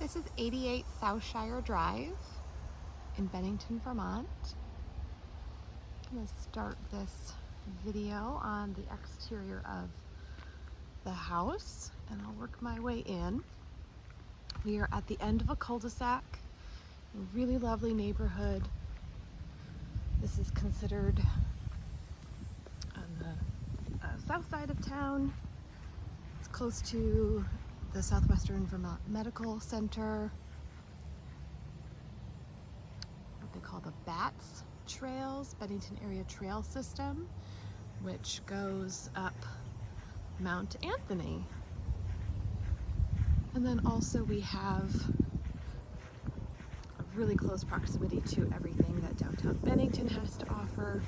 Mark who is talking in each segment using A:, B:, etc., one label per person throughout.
A: This is 88 Southshire Drive in Bennington, Vermont. I'm going to start this video on the exterior of the house and I'll work my way in. We are at the end of a cul-de-sac, a really lovely neighborhood. This is considered on the south side of town. It's close to the Southwestern Vermont Medical Center, what they call the BATS trails, Bennington Area Trail System, which goes up Mount Anthony. And then also we have a really close proximity to everything that downtown Bennington has to offer.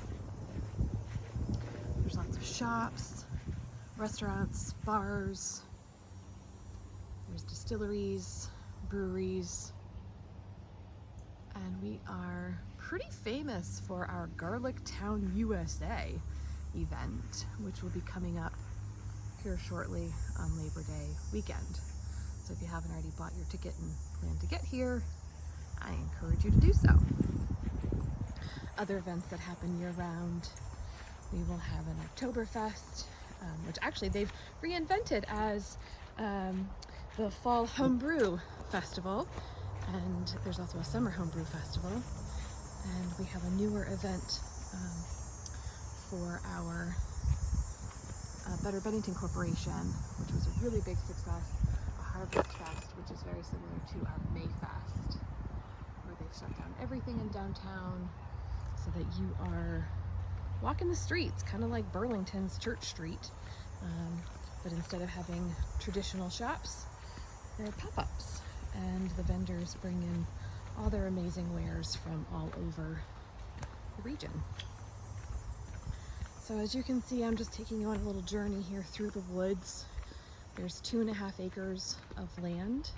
A: There's lots of shops, restaurants, bars. There's distilleries, breweries, and we are pretty famous for our Garlic Town USA event, which will be coming up here shortly on Labor Day weekend. So if you haven't already bought your ticket and plan to get here, I encourage you to do so. Other events that happen year-round, we will have an Oktoberfest, which actually they've reinvented as the Fall Homebrew Festival, and there's also a Summer Homebrew Festival, and we have a newer event for our Better Bennington Corporation, which was a really big success, a Harvest Fest, which is very similar to our May Fest, where they've shut down everything in downtown so that you are walking the streets, kind of like Burlington's Church Street, but instead of having traditional shops, there are pop-ups, and the vendors bring in all their amazing wares from all over the region. So as you can see, I'm just taking you on a little journey here through the woods. There's 2.5 acres of land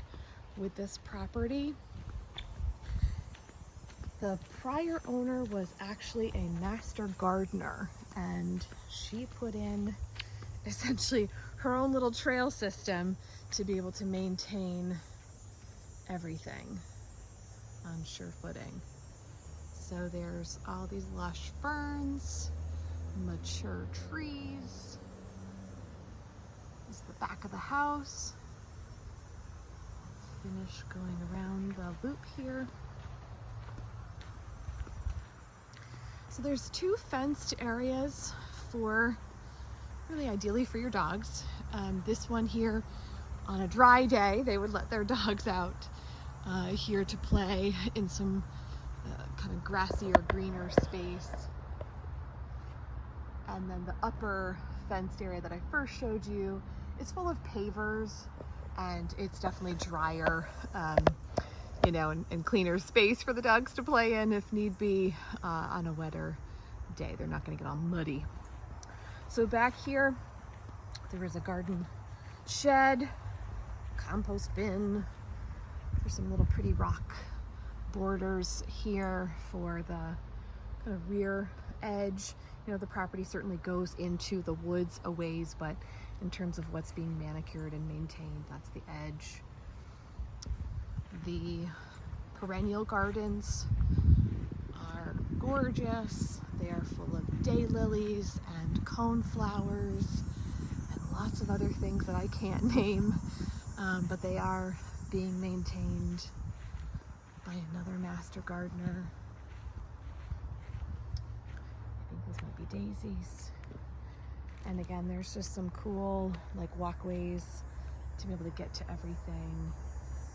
A: with this property. The prior owner was actually a master gardener, and she put in essentially her own little trail system to be able to maintain everything on sure footing. So there's all these lush ferns, mature trees. This is the back of the house. Finish going around the loop here. So there's 2 fenced areas for, really ideally for your dogs. This one here, on a dry day, they would let their dogs out here to play in some kind of grassy or greener space. And then the upper fenced area that I first showed you is full of pavers, and it's definitely drier, you know, and cleaner space for the dogs to play in if need be on a wetter day. They're not going to get all muddy. So back here, there is a garden shed, compost bin. There's some little pretty rock borders here for the kind of rear edge. You know, the property certainly goes into the woods a ways, but in terms of what's being manicured and maintained, that's the edge. The perennial gardens are gorgeous. They are full of daylilies and coneflowers and lots of other things that I can't name, but they are being maintained by another master gardener. I think these might be daisies. And again, there's just some cool like walkways to be able to get to everything.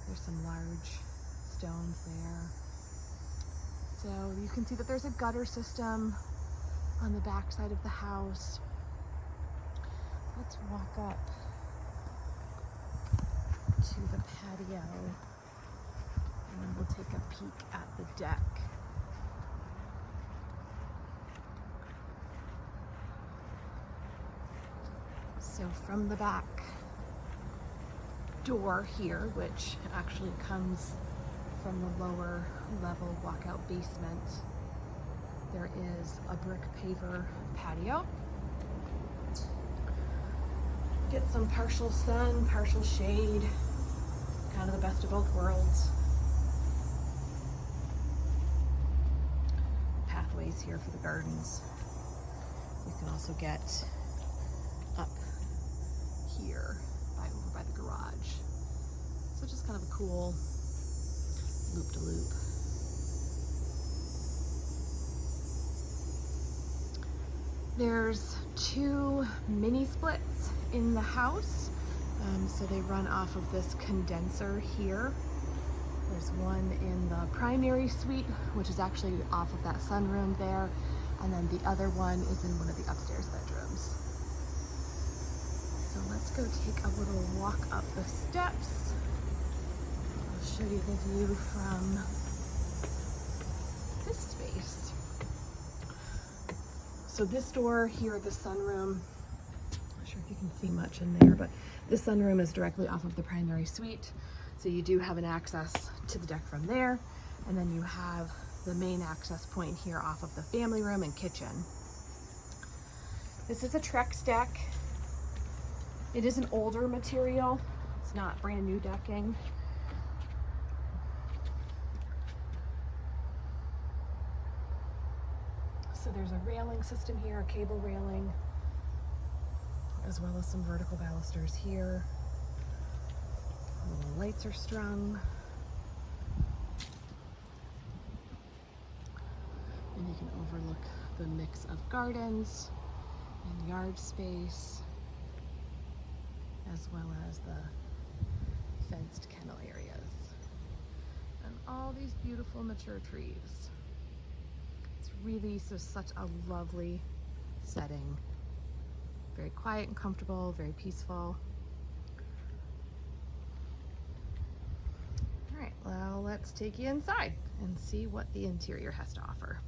A: There's some large stones there. So you can see that there's a gutter system on the back side of the house. Let's walk up to the patio and then we'll take a peek at the deck. So from the back door here, which actually comes from the lower level walkout basement, there is a brick paver patio. Get some partial sun, partial shade, kind of the best of both worlds. Pathways here for the gardens. You can also get up here over by the garage. So just kind of a cool loop-de-loop. There's 2 mini splits in the house. So they run off of this condenser here. There's one in the primary suite, which is actually off of that sunroom there. And then the other one is in one of the upstairs bedrooms. So let's go take a little walk up the steps. I'll show you the view from this space. So this door here, the sunroom, I'm not sure if you can see much in there, but this sunroom is directly off of the primary suite. So you do have an access to the deck from there. And then you have the main access point here off of the family room and kitchen. This is a Trex deck. It is an older material. It's not brand new decking. So there's a railing system here, a cable railing, as well as some vertical balusters here. The lights are strung. And you can overlook the mix of gardens and yard space, as well as the fenced kennel areas. And all these beautiful mature trees. It's really such a lovely setting. Very quiet and comfortable, very peaceful. All right, well, let's take you inside and see what the interior has to offer.